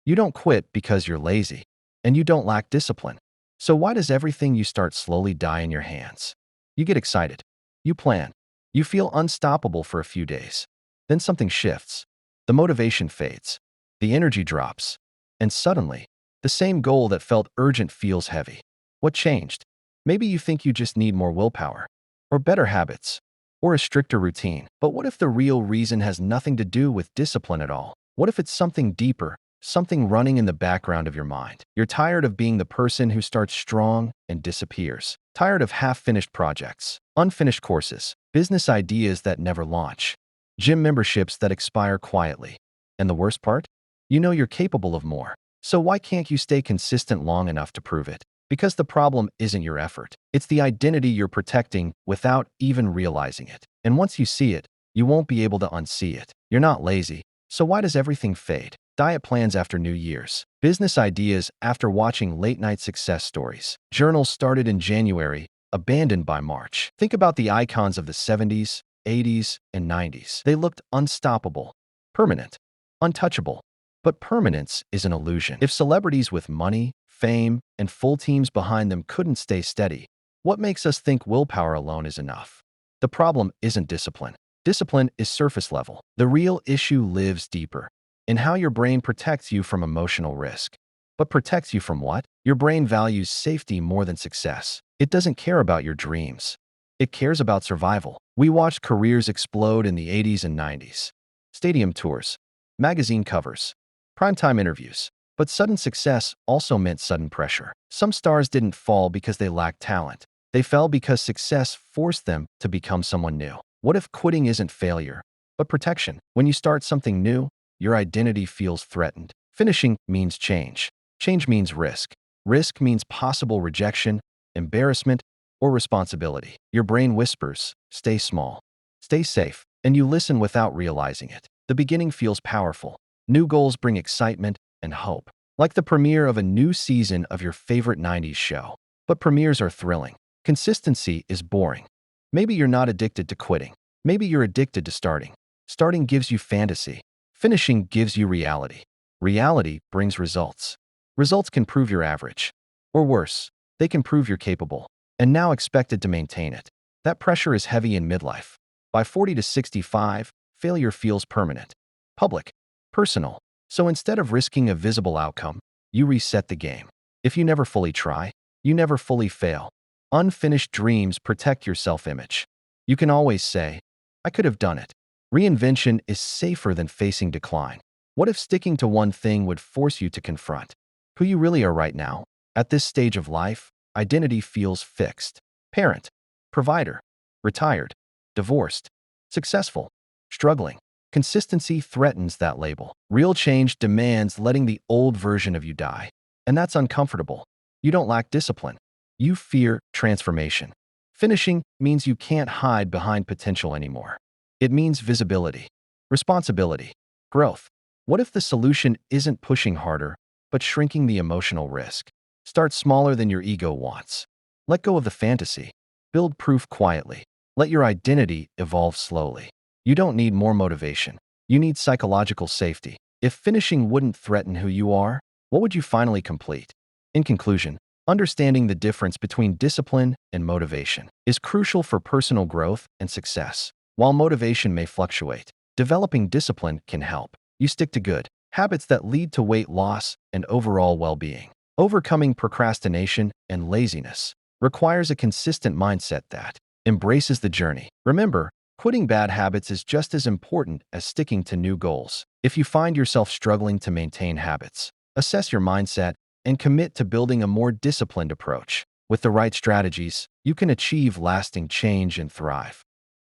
You don't quit because you're lazy, and you don't lack discipline. So why does everything you start slowly die in your hands? You get excited. You plan. You feel unstoppable for a few days. Then something shifts. The motivation fades. The energy drops. And suddenly, the same goal that felt urgent feels heavy. What changed? Maybe you think you just need more willpower, or better habits, or a stricter routine. But what if the real reason has nothing to do with discipline at all? What if it's something deeper, something running in the background of your mind? You're tired of being the person who starts strong and disappears. Tired of half-finished projects, unfinished courses, business ideas that never launch, gym memberships that expire quietly. And the worst part? You know you're capable of more. So why can't you stay consistent long enough to prove it? Because the problem isn't your effort. It's the identity you're protecting without even realizing it. And once you see it, you won't be able to unsee it. You're not lazy. So why does everything fade? Diet plans after New Year's. Business ideas after watching late-night success stories. Journals started in January, abandoned by March. Think about the icons of the 70s, 80s, and 90s. They looked unstoppable, permanent, untouchable. But permanence is an illusion. If celebrities with money, fame, and full teams behind them couldn't stay steady, what makes us think willpower alone is enough? The problem isn't discipline. Discipline is surface level. The real issue lives deeper, in how your brain protects you from emotional risk. But protects you from what? Your brain values safety more than success. It doesn't care about your dreams. It cares about survival. We watched careers explode in the 80s and 90s. Stadium tours, magazine covers, primetime interviews. But sudden success also meant sudden pressure. Some stars didn't fall because they lacked talent. They fell because success forced them to become someone new. What if quitting isn't failure, but protection? When you start something new, your identity feels threatened. Finishing means change. Change means risk. Risk means possible rejection, embarrassment, or responsibility. Your brain whispers, stay small, stay safe, and you listen without realizing it. The beginning feels powerful. New goals bring excitement and hope, like the premiere of a new season of your favorite 90s show. But premieres are thrilling. Consistency is boring. Maybe you're not addicted to quitting. Maybe you're addicted to starting. Starting gives you fantasy. Finishing gives you reality. Reality brings results. Results can prove you're average. Or worse, they can prove you're capable, and now expected to maintain it. That pressure is heavy in midlife. By 40 to 65, failure feels permanent, public, personal. So instead of risking a visible outcome, you reset the game. If you never fully try, you never fully fail. Unfinished dreams protect your self-image. You can always say, I could have done it. Reinvention is safer than facing decline. What if sticking to one thing would force you to confront who you really are right now? At this stage of life, identity feels fixed. Parent, provider, retired, divorced, successful, struggling. Consistency threatens that label. Real change demands letting the old version of you die. And that's uncomfortable. You don't lack discipline. You fear transformation. Finishing means you can't hide behind potential anymore. It means visibility, responsibility, growth. What if the solution isn't pushing harder, but shrinking the emotional risk? Start smaller than your ego wants. Let go of the fantasy. Build proof quietly. Let your identity evolve slowly. You don't need more motivation. You need psychological safety. If finishing wouldn't threaten who you are, what would you finally complete? In conclusion, understanding the difference between discipline and motivation is crucial for personal growth and success. While motivation may fluctuate, developing discipline can help. You stick to good habits that lead to weight loss and overall well-being. Overcoming procrastination and laziness requires a consistent mindset that embraces the journey. Remember, quitting bad habits is just as important as sticking to new goals. If you find yourself struggling to maintain habits, assess your mindset and commit to building a more disciplined approach. With the right strategies, you can achieve lasting change and thrive.